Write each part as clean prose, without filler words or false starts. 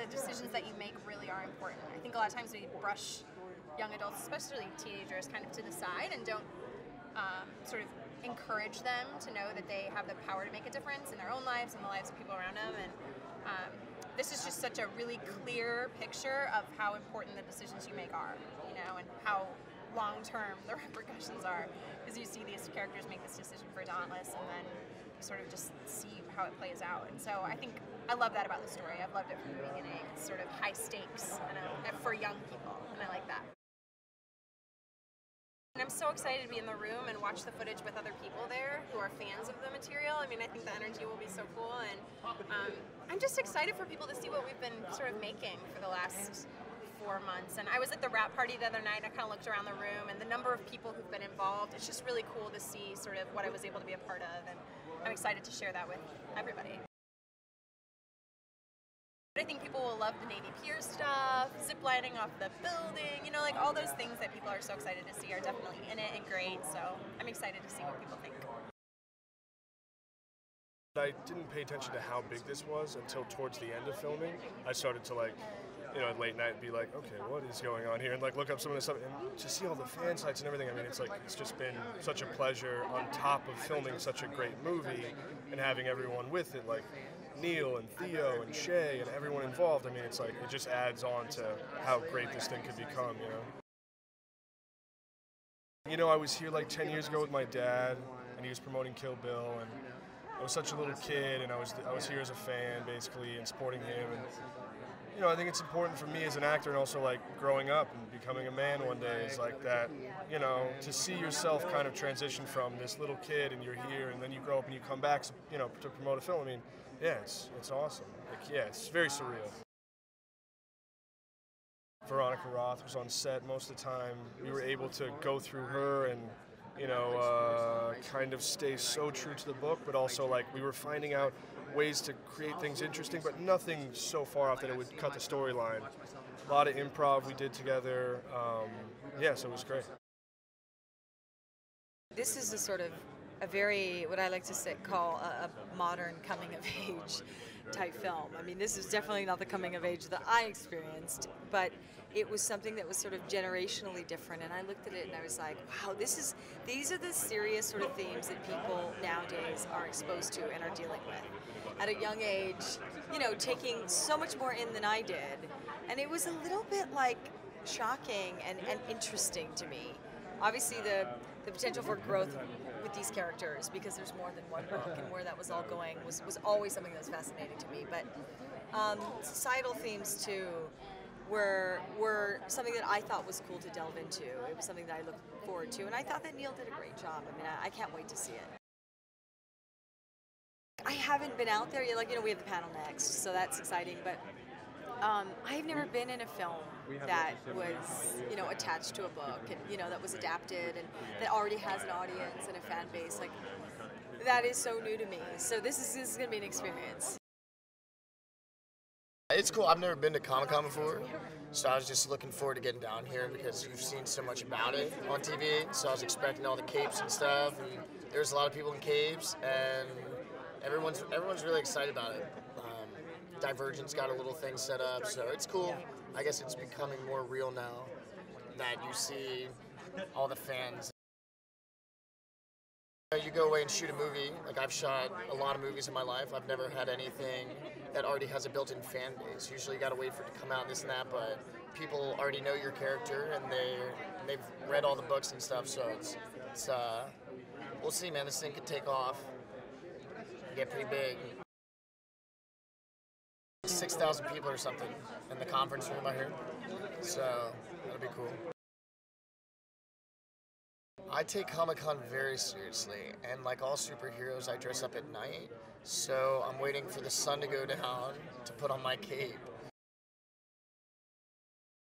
the decisions that you make really are important. I think a lot of times we brush young adults, especially teenagers, kind of to the side and don't sort of encourage them to know that they have the power to make a difference in their own lives and the lives of people around them. And this is just such a really clear picture of how important the decisions you make are, you know, and how long-term the repercussions are. Because you see these characters make this decision for Dauntless, and then you sort of just see how it plays out. And so I think I love that about the story. I've loved it from the beginning. It's sort of high stakes for young people, and I like that. And I'm so excited to be in the room and watch the footage with other people there who are fans of the material. I mean, I think the energy will be so cool, and I'm just excited for people to see what we've been sort of making for the last 4 months. And I was at the wrap party the other night, and I kind of looked around the room, and the number of people who've been involved, it's just really cool to see sort of what I was able to be a part of, and I'm excited to share that with everybody. I think people will love the Navy Pier stuff, ziplining off the building, you know, like all those things that people are so excited to see are definitely in it and great, so I'm excited to see what people think. I didn't pay attention to how big this was until towards the end of filming. I started to at late night be like, okay, what is going on here? And look up some of the stuff and to see all the fan sites and everything. I mean, it's just been such a pleasure on top of filming such a great movie and having everyone with it, like Neil and Theo and Shay and everyone involved. I mean, it's it just adds on to how great this thing could become, you know? You know, I was here 10 years ago with my dad, and he was promoting Kill Bill, and I was such a little kid, and I was here as a fan, basically, and supporting him. And you know, I think it's important for me as an actor, and also growing up and becoming a man one day is that. You know, to see yourself kind of transition from this little kid, and you're here, and then you grow up and you come back, you know, to promote a film. I mean, yeah, it's awesome. Yeah, it's very surreal. Veronica Roth was on set most of the time. We were able to go through her and, you know, kind of stay so true to the book, but also we were finding out ways to create things interesting, but nothing so far off that it would cut the storyline. A lot of improv we did together. Yeah, so it was great. This is a sort of a very, what I like to call a modern coming-of-age type film. I mean, this is definitely not the coming-of-age that I experienced, but it was something that was sort of generationally different, and I looked at it and I was like, wow, these are the serious sort of themes that people nowadays are exposed to and are dealing with. At a young age, you know, taking so much more in than I did, and it was a little bit shocking and interesting to me. Obviously, the potential for growth with these characters, because there's more than one book, and where that was all going was always something that was fascinating to me. But societal themes too were something that I thought was cool to delve into. It was something that I looked forward to, and I thought that Neil did a great job. I mean, I can't wait to see it. I haven't been out there yet. You know, we have the panel next, so that's exciting. But I've never been in a film that was, you know, attached to a book, and you know, that was adapted and that already has an audience and a fan base. That is so new to me. So this is going to be an experience. It's cool. I've never been to Comic-Con before, so I was just looking forward to getting down here because you've seen so much about it on TV. So I was expecting all the capes and stuff, and there's a lot of people in capes, and everyone's really excited about it. Divergent's got a little thing set up, so it's cool. I guess it's becoming more real now that you see all the fans. You go away and shoot a movie. I've shot a lot of movies in my life. I've never had anything that already has a built-in fan base. Usually you gotta wait for it to come out and this and that, but people already know your character and they've read all the books and stuff, so it's we'll see, man. This thing could take off and get pretty big. 6,000 people or something in the conference room, I heard. So that'll be cool. I take Comic-Con very seriously, and like all superheroes, I dress up at night. So I'm waiting for the sun to go down to put on my cape.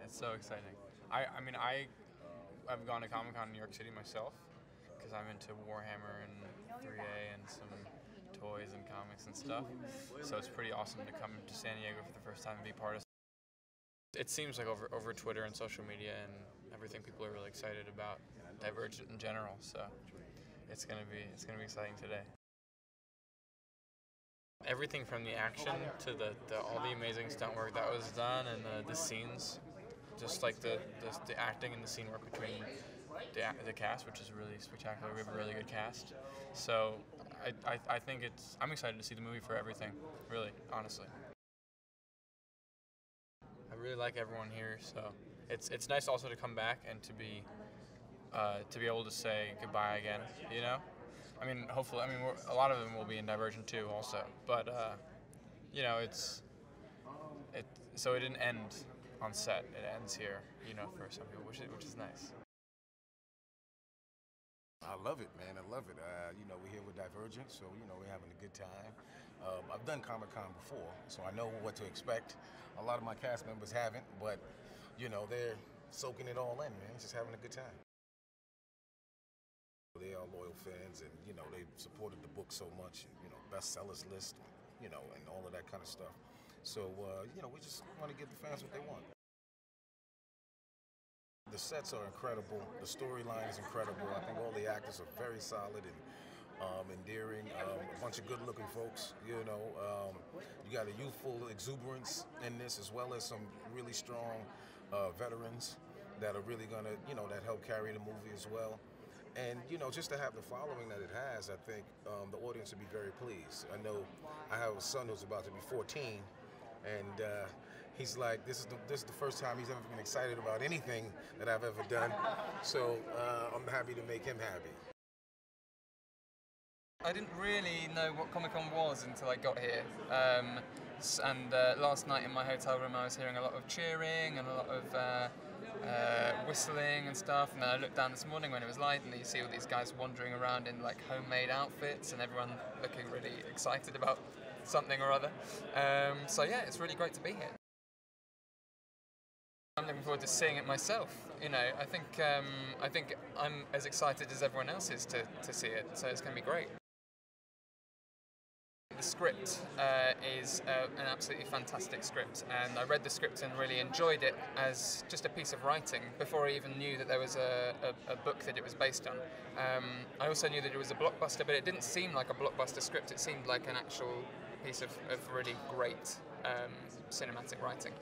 It's so exciting. I've gone to Comic-Con in New York City myself because I'm into Warhammer and 3A and some toys and comics and stuff. So it's pretty awesome to come to San Diego for the first time and be part of it. It seems like over Twitter and social media and everything, people are really excited about Divergent in general. So it's gonna be exciting today. Everything from the action to all the amazing stunt work that was done, and the scenes, just like the acting and the scene work between the cast, which is really spectacular. We have a really good cast. So I think I'm excited to see the movie for everything, really, honestly. I really like everyone here, so it's nice also to come back and to be able to say goodbye again, you know? I mean, hopefully, a lot of them will be in Divergent too also, but you know, so it didn't end on set, it ends here, you know, for some people, which is nice. I love it, man. I love it. You know, we're here with Divergent, so, you know, we're having a good time. I've done Comic-Con before, so I know what to expect. A lot of my cast members haven't, but, you know, they're soaking it all in, man. Just having a good time. They are loyal fans, and, you know, they supported the book so much, and, you know, bestsellers list, you know, and all of that kind of stuff. So, you know, we just want to give the fans what they want. The sets are incredible. The storyline is incredible. I think all the actors are very solid and endearing. A bunch of good-looking folks. You know, you got a youthful exuberance in this, as well as some really strong veterans that are really gonna, you know, that help carry the movie as well. And, you know, just to have the following that it has, I think the audience will be very pleased. I know I have a son who's about to be 14, and he's like, this is the first time he's ever been excited about anything that I've ever done. So I'm happy to make him happy. I didn't really know what Comic-Con was until I got here. Last night in my hotel room I was hearing a lot of cheering and a lot of whistling and stuff, and then I looked down this morning when it was light and you see all these guys wandering around in like homemade outfits and everyone looking really excited about something or other. So yeah, it's really great to be here. I'm looking forward to seeing it myself. You know, I think I'm as excited as everyone else is to see it, so it's going to be great. The script is an absolutely fantastic script, and I read the script and really enjoyed it as just a piece of writing before I even knew that there was a book that it was based on. I also knew that it was a blockbuster, but it didn't seem like a blockbuster script. It seemed like an actual piece of really great cinematic writing.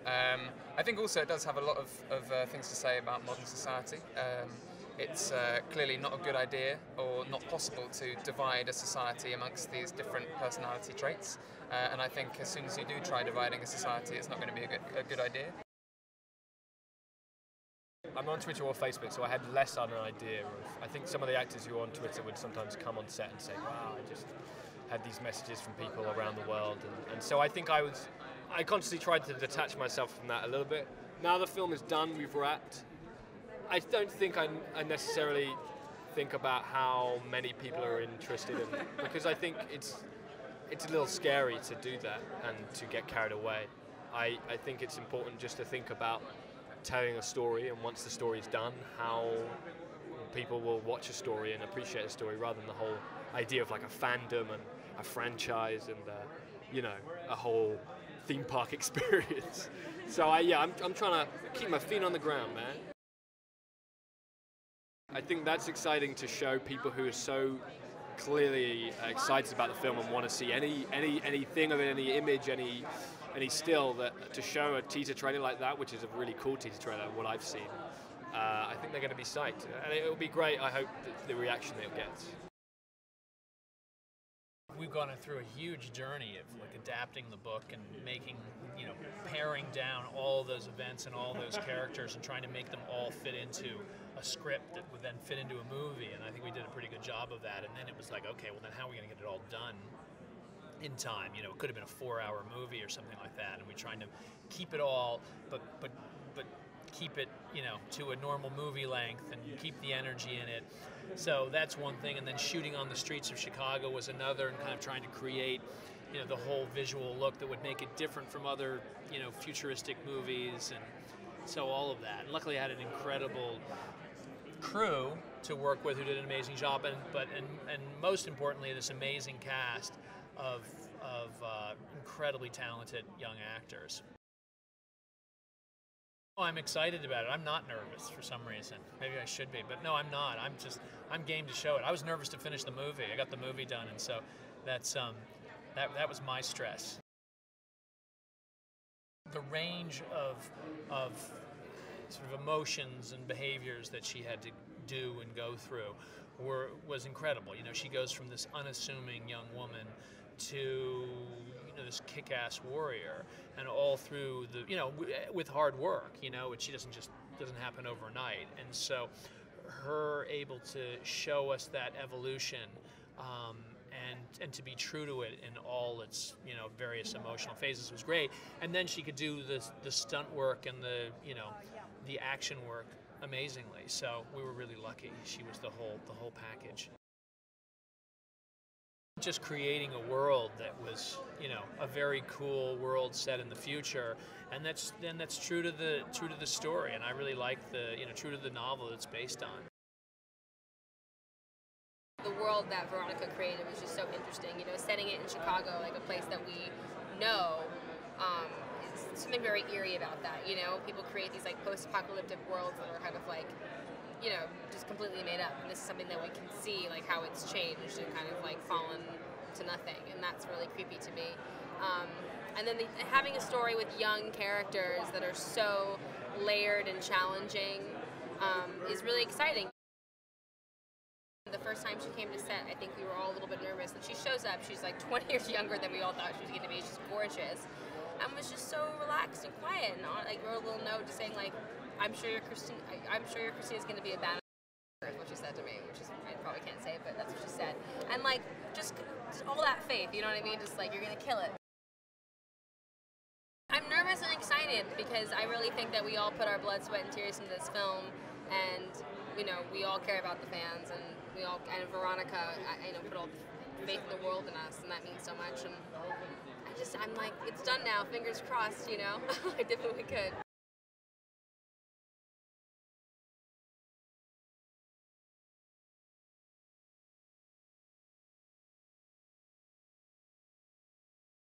I think also it does have a lot of things to say about modern society. It's clearly not a good idea or not possible to divide a society amongst these different personality traits. And I think as soon as you do try dividing a society, it's not going to be a good idea. I'm on Twitter or Facebook, so I had less of an idea of. I think some of the actors who are on Twitter would sometimes come on set and say, "Wow, I just had these messages from people around the world," and so I think I constantly tried to detach myself from that a little bit. Now the film is done, we've wrapped. I don't think I necessarily think about how many people are interested in it, because I think it's a little scary to do that and to get carried away. I think it's important just to think about telling a story, and once the story's done, how people will watch a story and appreciate a story, rather than the whole idea of like a fandom and a franchise and you know, a whole theme park experience. So I'm trying to keep my feet on the ground, man. I think that's exciting to show people who are so clearly excited about the film and want to see anything of it, any image, any still, that to show a teaser trailer like that, which is a really cool teaser trailer, what I've seen. I think they're going to be psyched, and it'll be great. I hope the reaction it gets. We've gone through a huge journey of like adapting the book and making, you know, paring down all those events and all those characters and trying to make them all fit into a script that would then fit into a movie. And I think we did a pretty good job of that. And then it was like, okay, well then how are we going to get it all done in time? You know, it could have been a 4-hour movie or something like that. And we're trying to keep it all, but keep it, you know, to a normal movie length and keep the energy in it. So that's one thing, and then shooting on the streets of Chicago was another, and kind of trying to create, you know, the whole visual look that would make it different from other, you know, futuristic movies, and so all of that. And luckily I had an incredible crew to work with who did an amazing job, and most importantly, this amazing cast of incredibly talented young actors. Oh, I'm excited about it. I'm not nervous for some reason. Maybe I should be, but no, I'm not. I'm game to show it. I was nervous to finish the movie. I got the movie done, and so that's That was my stress. The range of sort of emotions and behaviors that she had to do and go through was incredible. You know, she goes from this unassuming young woman to this kick-ass warrior, and all through the with hard work. She doesn't happen overnight, and so her able to show us that evolution. And to be true to it in all its various emotional phases was great. And then she could do the stunt work and the action work amazingly. So we were really lucky. She was the whole package. Just creating a world that was a very cool world set in the future, and that's true to the story. And I really like true to the novel it's based on. The world that Veronica created was just so interesting. Setting it in Chicago, like a place that we know, is something very eerie about that. People create these like post-apocalyptic worlds that are kind of like, just completely made up. And this is something that we can see, like how it's changed and kind of like fallen to nothing. And that's really creepy to me. And then having a story with young characters that are so layered and challenging is really exciting. The first time she came to set, I think we were all a little bit nervous. And she shows up, she's like 20 years younger than we all thought she was going to be. She's gorgeous. And was just so relaxed and quiet. And like wrote a little note just saying like, I'm sure your Christina's going to be a badass. Is what she said to me, which is, I probably can't say it, but that's what she said. And like, just all that faith, you know what I mean? Just like, you're going to kill it. I'm nervous and excited because I really think that we all put our blood, sweat, and tears into this film. And, we all care about the fans, and Veronica, put all the faith in the world in us, and that means so much. And I'm like, it's done now, fingers crossed, I did what we could.